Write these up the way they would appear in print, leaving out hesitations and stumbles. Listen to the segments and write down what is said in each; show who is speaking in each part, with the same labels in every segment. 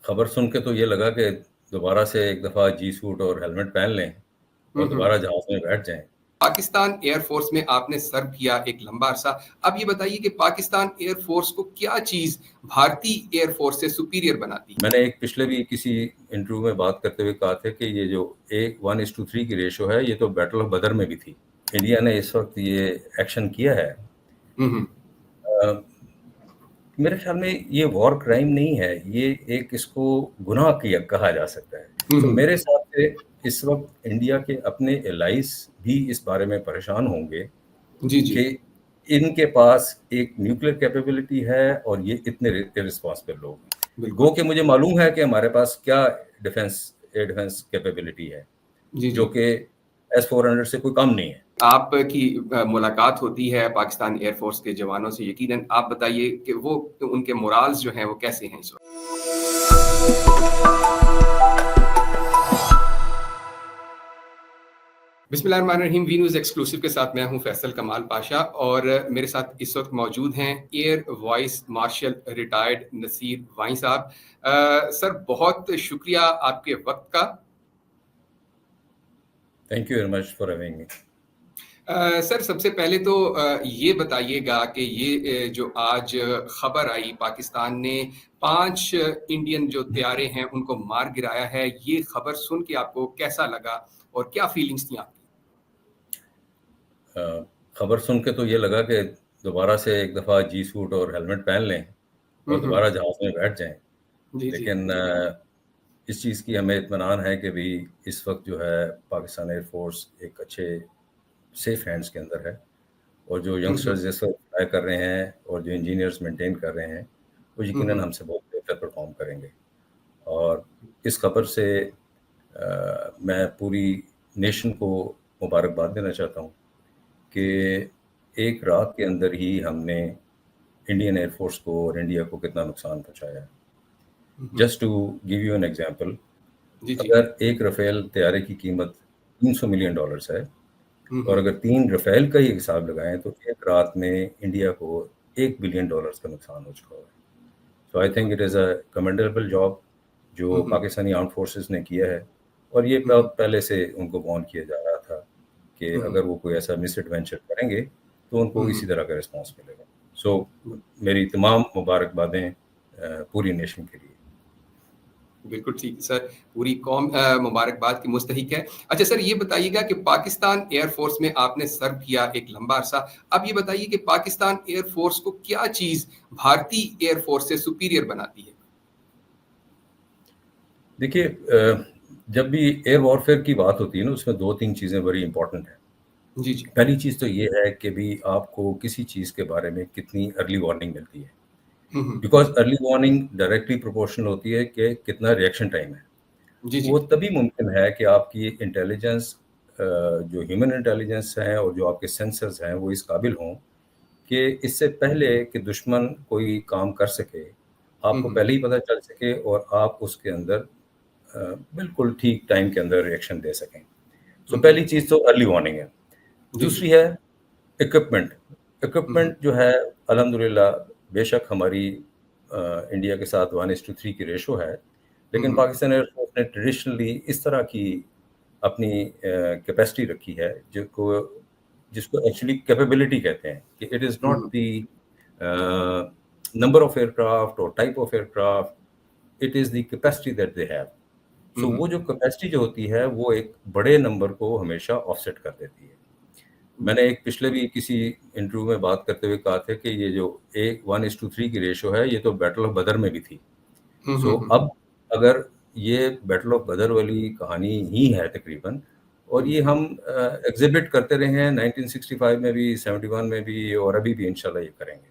Speaker 1: خبر سن کے تو یہ لگا کہ دوبارہ سے ایک دفعہ جی سوٹ اور ہیلمٹ پہن لیں اور دوبارہ جہاز میں بیٹھ جائیں۔
Speaker 2: پاکستان ایئر فورس میں آپ نے سرو کیا ایک لمبا عرصہ، اب یہ بتائیے کہ پاکستان ایئر فورس کو کیا چیز بھارتی ایئر فورس سے سپیریئر بناتی ہے؟
Speaker 1: میں نے ایک پچھلے بھی کسی انٹرویو میں بات کرتے ہوئے کہا تھا کہ یہ جو 1:3 کی ریشو ہے یہ تو بیٹل آف بدر میں بھی تھی۔ انڈیا نے اس وقت یہ ایکشن کیا ہے، میرے خیال میں یہ وار کرائم نہیں ہے، یہ ایک اس کو گناہ کہا جا سکتا ہے۔ تو میرے حساب سے اس وقت انڈیا کے اپنے الائز بھی اس بارے میں پریشان ہوں گے کہ ان کے پاس ایک نیوکلیر کیپیبلٹی ہے اور یہ اتنے ریسپانسبل لوگ ہیں۔ گو کہ مجھے معلوم ہے کہ ہمارے پاس کیا ڈیفense کیپیبلٹی ہے جو کہ S-400 سے کوئی کم نہیں ہے۔
Speaker 2: آپ کی ملاقات ہوتی ہے پاکستان ایئر فورس کے جوانوں سے، یقیناً آپ بتائیے کہ وہ ان کے مورالز جو ہیں وہ کیسے ہیں اس وقت؟ بسم اللہ الرحمن الرحیم، وی نیوز ایکسکلوسیو کے ساتھ میں ہوں فیصل کمال پاشا، اور میرے ساتھ اس وقت موجود ہیں air vice marshal retired Naseer Wyne صاحب۔ سر بہت شکریہ آپ کے وقت کا۔
Speaker 1: Thank you very much for having me.
Speaker 2: Sir سب سے پہلے تو یہ بتائیے گا کہ یہ جو آج خبر آئی پاکستان نے 5 انڈین جو طیارے ہیں ان کو مار گرایا ہے، یہ خبر سن کے آپ کو کیسا لگا اور کیا فیلنگز تھیں آپ کی؟
Speaker 1: خبر سن کے تو یہ لگا کہ دوبارہ سے ایک دفعہ جی سوٹ اور ہیلمٹ پہن لیں اور دوبارہ جہاز میں بیٹھ جائیں، لیکن اس چیز کی ہمیں اطمینان ہے کہ بھی اس وقت جو ہے پاکستان ایئر فورس ایک اچھے سیف ہینڈز کے اندر ہے، اور جو ینگسٹرز جس وقت ٹرائی کر رہے ہیں اور جو انجینئرز مینٹین کر رہے ہیں وہ یقیناً ہم سے بہت بہتر پرفارم کریں گے۔ اور اس خبر سے میں پوری نیشن کو مبارکباد دینا چاہتا ہوں کہ ایک رات کے اندر ہی ہم نے انڈین ایئر فورس کو اور انڈیا کو کتنا نقصان پہنچایا ہے۔ Just to give you an example, اگر ایک رفیل طیارے کی قیمت $300 ملین ہے اور اگر 3 رفیل کا ہی حساب لگائیں تو ایک رات میں انڈیا کو $1 بلین کا نقصان ہو چکا ہے۔ So I think it is a commendable job جو پاکستانی آرم فورسز نے کیا ہے، اور یہ بہت پہلے سے ان کو وارن کیا جا رہا تھا کہ اگر وہ کوئی ایسا مس ایڈوینچر کریں گے تو ان کو اسی طرح کا رسپانس ملے گا۔ سو میری تمام مبارکبادیں پوری نیشن کے لیے۔
Speaker 2: بالکل ٹھیک سر، پوری قوم مبارکباد کی مستحق ہے۔ اچھا سر یہ بتائیے گا کہ پاکستان ایئر فورس میں آپ نے سرو کیا ایک لمبا عرصہ، اب یہ بتائیے کہ پاکستان ایئر فورس کو کیا چیز بھارتی ایئر فورس سے سپیریئر بناتی ہے؟
Speaker 1: دیکھیے، جب بھی ایئر وارفیئر کی بات ہوتی ہے نا، اس میں 2-3 چیزیں بڑی امپورٹنٹ ہیں۔ پہلی چیز تو یہ ہے کہ بھی آپ کو کسی چیز کے بارے میں کتنی ارلی وارننگ ملتی ہے، because early warning directly proportional ہوتی ہے کہ کتنا ریئیکشن ٹائم ہے۔ وہ تبھی ممکن ہے کہ آپ کی انٹیلیجنس، جو ہیومن انٹیلیجنس ہیں اور جو آپ کے سینسرز ہیں وہ اس قابل ہوں کہ اس سے پہلے کہ دشمن کوئی کام کر سکے آپ کو پہلے ہی پتہ چل سکے اور آپ اس کے اندر بالکل ٹھیک ٹائم کے اندر ریئیکشن دے سکیں۔ تو پہلی چیز تو ارلی وارننگ ہے۔ دوسری ہے اکوپمنٹ جو ہے الحمدللہ، بے شک ہماری انڈیا کے ساتھ 1:3 کی ریشو ہے، لیکن پاکستان ایئر فورس نے ٹریڈیشنلی اس طرح کی اپنی کیپیسٹی رکھی ہے جس کو ایکچولی کیپیبلٹی کہتے ہیں، کہ it is not the number of aircraft اور type of aircraft, it is the capacity that they have. So وہ جو کیپیسٹی جو ہوتی ہے وہ ایک بڑے نمبر کو ہمیشہ آف سیٹ کر دیتی ہے۔ میں نے ایک پچھلے بھی کسی انٹرویو میں بات کرتے ہوئے کہا تھا کہ یہ جو 1:3 کی ریشو ہے یہ تو بیٹل آف بدر میں بھی تھی۔ سو اب اگر یہ بیٹل آف بدر والی کہانی ہی ہے تقریباً، اور یہ ہم ایگزیبٹ کرتے رہے ہیں 1965 میں بھی، 71 میں بھی، اور ابھی بھی انشاءاللہ یہ کریں گے۔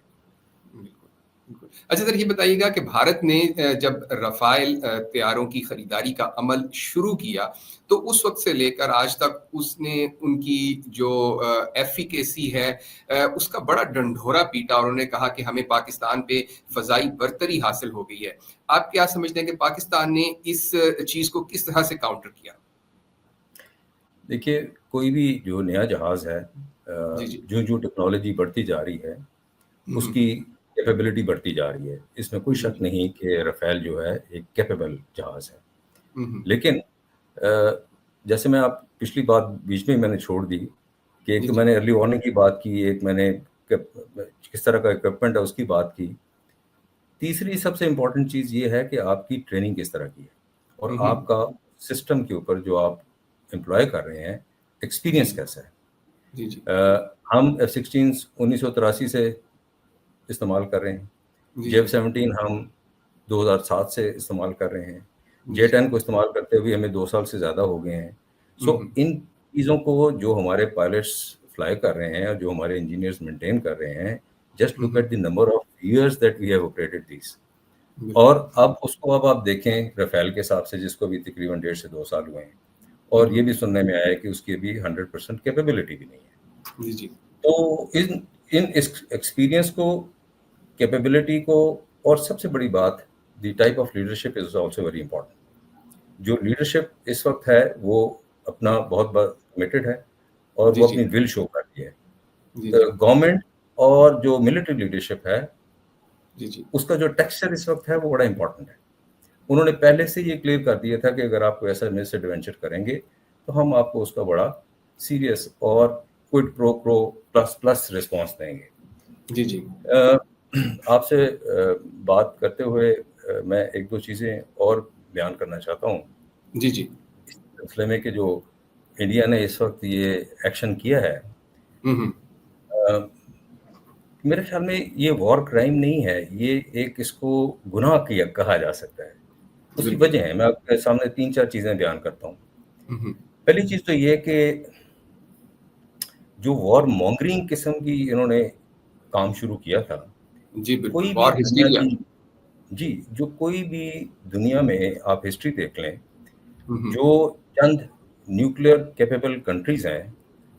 Speaker 2: اچھا سر یہ بتائیے گا کہ بھارت نے جب رفائل طیاروں کی خریداری کا عمل شروع کیا تو اس وقت سے لے کر آج تک اس نے ان کی جو ایفیکیسی ہے اس کا بڑا ڈنڈورا پیٹا، اور انہوں نے کہا کہ ہمیں پاکستان پہ فضائی برتری حاصل ہو گئی ہے۔ آپ کیا سمجھتے ہیں کہ پاکستان نے اس چیز کو کس طرح سے کاؤنٹر کیا؟
Speaker 1: دیکھیے، کوئی بھی جو نیا جہاز ہے، جو ٹیکنالوجی بڑھتی جا رہی ہے اس کی کیپیبلٹی بڑھتی جا رہی ہے. اس میں کوئی شک نہیں کہ رفیل جو ہے ایک کیپیبل جہاز ہے. لیکن جیسے میں آپ پچھلی بات بیچ میں نے چھوڑ دی کہ ایک تو میں نے ارلی وارننگ کی بات کی, ایک میں نے کس طرح کا اکوپمنٹ ہے اس کی بات کی. تیسری سب سے امپورٹنٹ چیز یہ ہے کہ آپ کی ٹریننگ کس طرح کی ہے اور آپ کا سسٹم کے اوپر جو آپ امپلوائے کر رہے ہیں ایکسپیرینس کیسا ہے. ہم F-16 1983 سے استعمال کر رہے ہیں, JF-17 ہم 2007 سے استعمال کر رہے ہیں, J-10 کو استعمال کرتے ہوئے ہمیں 2 سال سے زیادہ ہو گئے ہیں. سو ان چیزوں کو جو ہمارے پائلٹس فلائی کر رہے ہیں اور جو ہمارے انجینئرز مینٹین کر رہے ہیں, just look at the number of years that we have operated these. اور اب اس کو اب آپ دیکھیں رفیل کے حساب سے جس کو بھی تقریباً 1.5 سے 2 سال ہوئے ہیں, اور یہ بھی سننے میں آیا کہ اس کی ابھی 100% کیپیبلٹی بھی نہیں ہے. تو ان ایکسپیرینس کو, کیپیبلٹی کو, اور سب سے بڑی بات the type of leadership is also very important. جو لیڈرشپ اس وقت ہے وہ اپنا بہت کمیٹڈ ہے اور وہ اپنی ول شو کرتی ہے. گورنمنٹ اور جو ملٹری لیڈرشپ ہے اس کا جو ٹیکسچر اس وقت ہے وہ بڑا امپورٹنٹ ہے. انہوں نے پہلے سے یہ کلیئر کر دیا تھا کہ اگر آپ کو ایسا مس ایڈونچر کریں گے تو ہم آپ کو اس کا بڑا سیریس اور کوئڈ پرو پلس رسپانس دیں گے. آپ سے بات کرتے ہوئے میں ایک دو چیزیں اور بیان کرنا چاہتا ہوں. اس سلسلے میں کہ جو انڈیا نے اس وقت یہ ایکشن کیا ہے, میرے خیال میں یہ وار کرائم نہیں ہے, یہ ایک اس کو گناہ کہا جا سکتا ہے. اس کی وجہ ہے, میں آپ کے سامنے 3-4 چیزیں بیان کرتا ہوں. پہلی چیز تو یہ کہ جو وار مونگرنگ قسم کی انہوں نے کام شروع کیا تھا, کوئی بھی دنیا کی جو کوئی بھی دنیا میں آپ ہسٹری دیکھ لیں, جو چند نیوکلیئر کیپیبل کنٹریز ہیں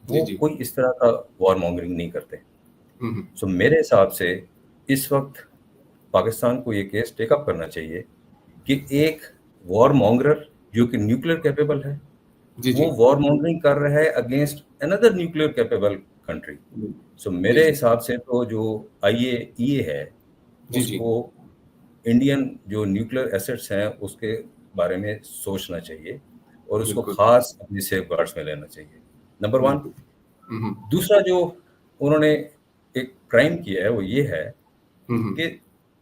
Speaker 1: وہ کوئی اس طرح کا وار مونگرنگ نہیں کرتے. سو میرے حساب سے اس وقت پاکستان کو یہ کیس ٹیک اپ کرنا چاہیے کہ ایک وار مونگرر جو کہ نیوکلیئر کیپیبل ہے وہ وار مونگرنگ کر رہا ہے اگینسٹ اندر نیوکلیئر کیپیبل کنٹری. سو میرے حساب سے تو جو IAEA ہے اس کو انڈین جو نیوکلیئر ایسٹس ہیں اس کے بارے میں سوچنا چاہیے اور اس کو خاص اپنی سیف گارڈز میں لینا چاہیے. نمبر 1. دوسرا جو انہوں نے ایک کرائم کیا ہے وہ یہ ہے کہ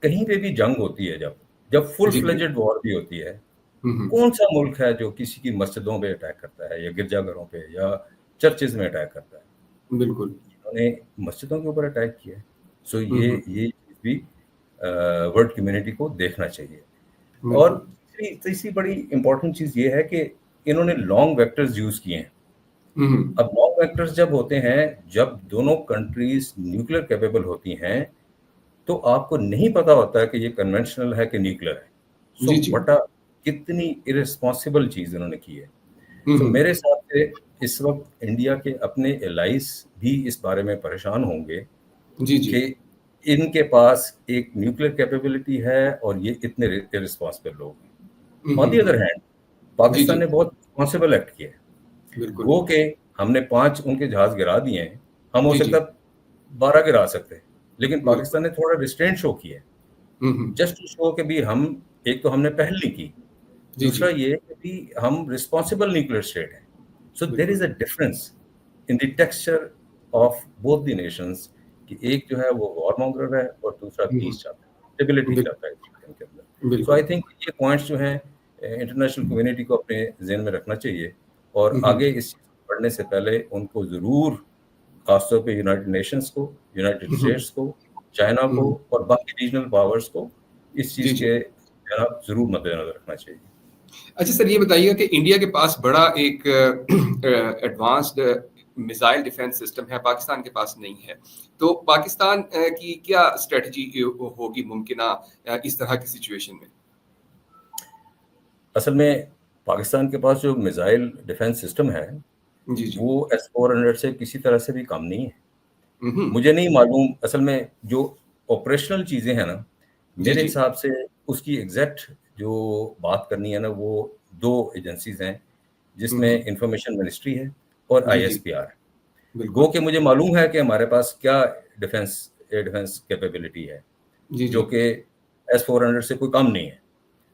Speaker 1: کہیں پہ بھی جنگ ہوتی ہے, جب فل فلیجڈ وار بھی ہوتی ہے, کون سا ملک ہے جو کسی کی مسجدوں پہ اٹیک کرتا ہے یا گرجا گھروں پہ یا چرچز میں اٹیک کرتا ہے؟
Speaker 2: بالکل
Speaker 1: انہوں نے مسجدوں کے اوپر اٹیک کیا ہے. سو یہ چیز بھی ورلڈ کمیونٹی کو دیکھنا چاہیے. اور تیسری بڑی امپورٹنٹ چیز یہ ہے کہ انہوں نے لانگ ویکٹرز یوز کیے ہیں. اب لانگ ویکٹرز جب ہوتے ہیں, جب دونوں کنٹریز نیوکلیئر کیپیبل ہوتی ہیں تو آپ کو نہیں پتا ہوتا ہے کہ یہ کنونشنل ہے کہ نیوکلیئر ہے. سو بٹا کتنی ارسپانسبل چیز انہوں نے کی ہے. تو میرے حساب سے اس وقت انڈیا کے اپنے الائز بھی اس بارے میں پریشان ہوں گے کہ ان کے پاس ایک نیوکلیئر کیپیبلٹی ہے اور یہ اتنے ارسپانسبل لوگ ہیں. آن دی ادر ہینڈ پاکستان نے بہت رسپانسبل ایکٹ کیا ہے. وہ کہ ہم نے 5 ان کے جہاز گرا دیے ہیں, ہم ہو سکتا 12 گرا سکتے ہیں, لیکن پاکستان نے تھوڑا ریسٹرینٹ شو کیا ہے جسٹ ٹو شو کہ بھی ہم ایک تو ہم نے پہل نہیں کی, دوسرا یہ کہ بھی ہم رسپانسبل نیوکلیئر اسٹیٹ ہیں. So there is a difference in the texture of both the nations کہ ایک جو ہے وہ وار مونگرر ہے اور دوسرا پیس چاہتا ہے, اسٹیبلٹی چاہتا ہے کے اندر. سو آئی تھنک یہ پوائنٹس جو ہیں انٹرنیشنل کمیونٹی کو اپنے ذہن میں رکھنا چاہیے اور آگے اس چیز کو پڑھنے سے پہلے ان کو ضرور خاص طور پہ یونائٹڈ نیشنز کو, یونائٹڈ اسٹیٹس کو, چائنا کو اور باقی ریجنل پاورز کو اس چیز کے جناب ضرور مد نظر رکھنا چاہیے.
Speaker 2: اچھا سر, یہ بتائیے کہ انڈیا کے پاس بڑا ایک ایڈوانسڈ میزائل ڈیفینس سسٹم ہے, پاکستان کے پاس نہیں ہے, تو پاکستان کی کیا اسٹریٹجی ہوگی ممکنہ اس طرح کی سچویشن میں؟
Speaker 1: اصل میں پاکستان کے پاس جو میزائل ڈیفینس سسٹم ہے وہ S-400 سے کسی طرح سے بھی کم نہیں ہے. مجھے نہیں معلوم اصل میں جو آپریشنل چیزیں ہیں نا, میرے حساب سے اس کی ایگزیکٹ جو بات کرنی ہے نا وہ 2 ایجنسیز ہیں جس میں انفارمیشن منسٹری ہے اور ISPR ہے. گو کہ مجھے معلوم ہے کہ ہمارے پاس کیا ڈیفینس کیپیبلٹی ہے, جو کہ S-400 سے کوئی کم نہیں ہے.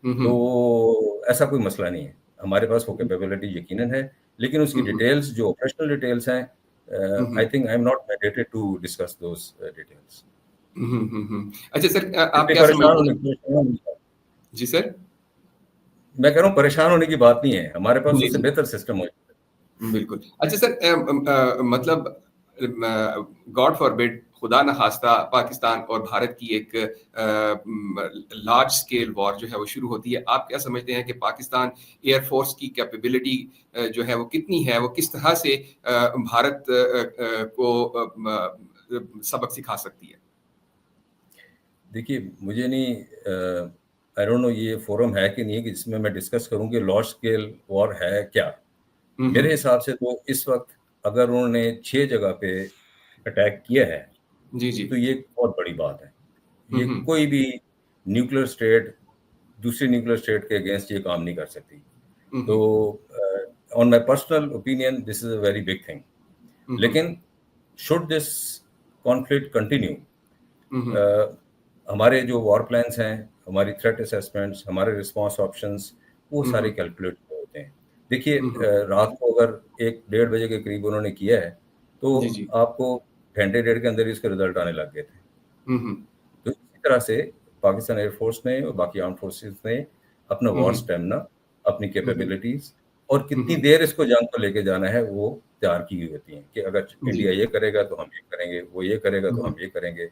Speaker 1: تو ایسا کوئی مسئلہ نہیں ہے, ہمارے پاس وہ کیپیبلٹی یقیناً ہے, لیکن اس کی ڈیٹیلز جو آپریشنل ڈیٹیلز ہیں, I think I am not mandated to discuss those details.
Speaker 2: اچھا سر, آپ کیا سمجھتے ہیں؟ جی سر,
Speaker 1: میں کہہ رہا ہوں پریشان ہونے کی بات نہیں ہے, ہمارے پاس اس سے بہتر سسٹم ہو.
Speaker 2: بالکل. اچھا سر, مطلب گاڈ فاربڈ, خدا نخواستہ پاکستان اور بھارت کی ایک لارج اسکیل وار جو ہے وہ شروع ہوتی ہے, آپ کیا سمجھتے ہیں کہ پاکستان ایئر فورس کی کیپیبلٹی جو ہے وہ کتنی ہے, وہ کس طرح سے بھارت کو سبق سکھا سکتی ہے؟
Speaker 1: دیکھیے مجھے نہیں, آئی ڈونٹ نو یہ فورم ہے کہ نہیں ہے کہ جس میں ڈسکس کروں کہ لارج اسکیل وار ہے کیا. میرے حساب سے تو اس وقت اگر انہوں نے 6 جگہ پہ اٹیک کیا ہے تو یہ بہت بڑی بات ہے. یہ کوئی بھی نیوکلیر اسٹیٹ دوسری نیوکلیر اسٹیٹ کے اگینسٹ یہ کام نہیں کر سکتی. تو on my personal opinion this is a very big thing. لیکن شوڈ دس کانفلکٹ کنٹینیو, ہمارے جو وار پلانس ہیں, ہماری تھریٹ اسیسمنٹس, ہمارے رسپانس آپشنز, وہ سارے کیلکولیٹ ہوتے ہیں. دیکھیے رات کو اگر 1-1:30 بجے کے قریب انہوں نے کیا ہے تو آپ کو گھنٹے ڈیڑھ کے اندر ہی اس کے رزلٹ آنے لگ گئے تھے. تو اسی طرح سے پاکستان ایئر فورس نے اور باقی آرم فورسز نے اپنا وار اسٹیمنا, اپنی کیپیبلٹیز اور کتنی دیر اس کو جنگ کو لے کے جانا ہے وہ تیار کی ہوئی ہوتی ہیں کہ اگر انڈیا یہ کرے گا تو ہم یہ کریں گے, وہ یہ کرے گا تو ہم یہ کریں گے.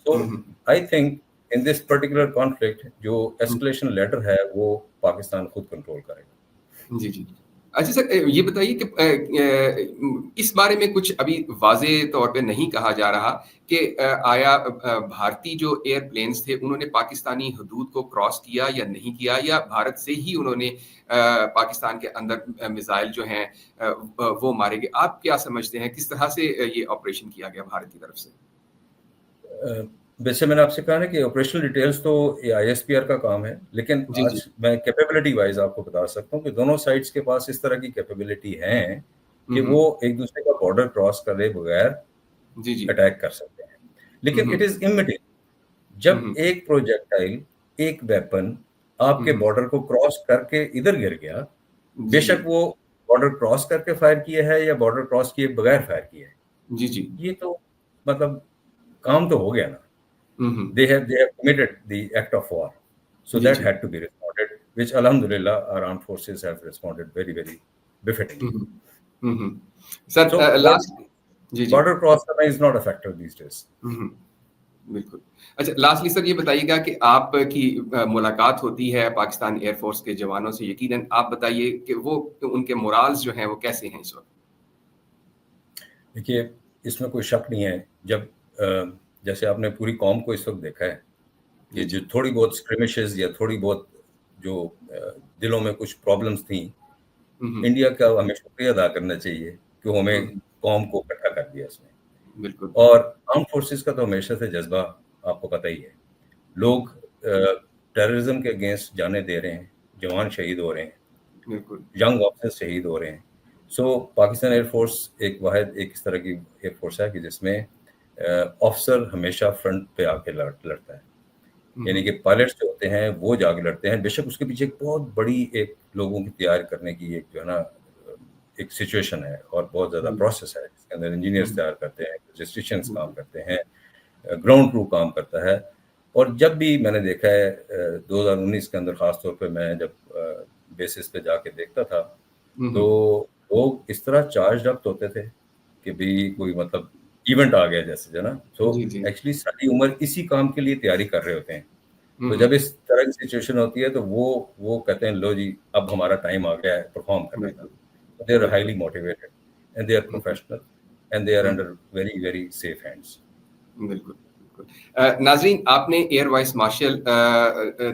Speaker 1: So I think in this particular conflict جو ایسکلیشن لیڈر ہے وہ پاکستان خود کنٹرول کرے گا.
Speaker 2: جی. اچھا سر, یہ بتائیے کہ اس بارے میں کچھ ابھی واضح طور پہ نہیں کہا جا رہا کہ آیا بھارتی جو ایئر پلینز تھے انہوں نے پاکستانی حدود کو کراس کیا یا نہیں کیا, یا بھارت سے ہی انہوں نے پاکستان کے اندر میزائل جو ہیں وہ مارے گئے. آپ کیا سمجھتے ہیں کس طرح سے یہ آپریشن کیا گیا بھارت کی طرف سے؟
Speaker 1: ویسے میں نے آپ سے کہا نا کہ آپریشنل ڈیٹیلز تو ISPR کا کام ہے, لیکن آج میں کیپیبلٹی وائز آپ کو بتا سکتا ہوں کہ دونوں سائڈس کے پاس اس طرح کی کیپیبلٹی ہیں کہ وہ ایک دوسرے کا بارڈر کراس کرے بغیر اٹیک کر سکتے ہیں. لیکن اٹ از امیڈیٹ, جب ایک پروجیکٹائل, ایک ویپن آپ کے بارڈر کو کراس کر کے ادھر گر گیا, بے شک وہ بارڈر کراس کر کے فائر کیا ہے یا بارڈر کراس کیے بغیر فائر کیا ہے, یہ تو مطلب کام تو ہو گیا نا. They have committed the act of war, so that had to be responded, which alhamdulillah our armed forces have responded very very befittingly.
Speaker 2: Sir,
Speaker 1: so border cross karna is not a factor these days.
Speaker 2: بالکل. اچھا lastly سر یہ بتائیے گا کہ آپ کی ملاقات ہوتی ہے پاکستان ایئر فورس کے جوانوں سے, یقیناً آپ بتائیے کہ وہ ان کے مورالز جو ہیں وہ کیسے ہیں اس وقت؟
Speaker 1: دیکھیے اس میں کوئی شک نہیں ہے, جب جیسے آپ نے پوری قوم کو اس وقت دیکھا ہے کہ جو تھوڑی بہت اسکرمشز یا تھوڑی بہت جو دلوں میں کچھ پرابلمس تھیں, انڈیا کا ہمیں شکریہ ادا کرنا چاہیے کہ وہ ہمیں قوم کو اکٹھا کر دیا اس نے.
Speaker 2: بالکل.
Speaker 1: اور آرم فورسز کا تو ہمیشہ سے جذبہ آپ کو پتہ ہی ہے, لوگ ٹیررزم کے اگینسٹ جانیں دے رہے ہیں, جوان شہید ہو رہے ہیں,
Speaker 2: بالکل,
Speaker 1: ینگ آفیسر شہید ہو رہے ہیں. سو پاکستان ایئر فورس ایک واحد ایک اس طرح کی ایئر فورس ہے کہ جس میں آفیسر ہمیشہ فرنٹ پہ آ کے لڑتا ہے, یعنی کہ پائلٹس جو ہوتے ہیں وہ جا کے لڑتے ہیں. بے شک اس کے پیچھے ایک بہت بڑی ایک لوگوں کی تیار کرنے کی ایک جو ہے نا ایک سچویشن ہے اور بہت زیادہ پروسیس ہے, اس کے اندر انجینئرس تیار کرتے ہیں, لوجسٹیشینس کام کرتے ہیں, گراؤنڈ کرو کام کرتا ہے. اور جب بھی میں نے دیکھا ہے 2019 کے اندر خاص طور پہ میں جب بیسس پہ جا کے دیکھتا تھا تو لوگ اس طرح چارج اپ ہوتے تھے کہ بھی کوئی مطلب ایونٹ آ گیا جیسے جو نا. تو ایکچولی ساری عمر اسی کام کے لیے تیاری کر رہے ہوتے ہیں. تو جب اس طرح کی سچویشن ہوتی ہے تو وہ کہتے ہیں لو جی اب ہمارا ٹائم آ گیا ہے پرفارم کرنے کا. They are highly motivated and they are professional and they are under very very safe hands.
Speaker 2: بالکل. ناظرین, آپ نے air vice marshal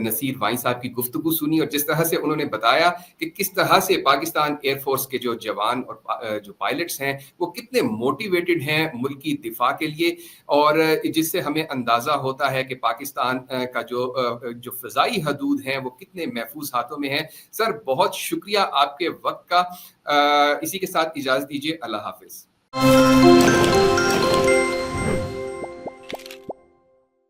Speaker 2: Nasir Wain صاحب کی گفتگو سنی اور جس طرح سے انہوں نے بتایا کہ کس طرح سے پاکستان ایئر فورس کے جو جوان اور جو پائلٹس ہیں وہ کتنے موٹیویٹڈ ہیں ملکی دفاع کے لیے, اور جس سے ہمیں اندازہ ہوتا ہے کہ پاکستان کا جو فضائی حدود ہیں وہ کتنے محفوظ ہاتھوں میں ہیں. سر بہت شکریہ آپ کے وقت کا. اسی کے ساتھ اجازت دیجیے, اللہ حافظ.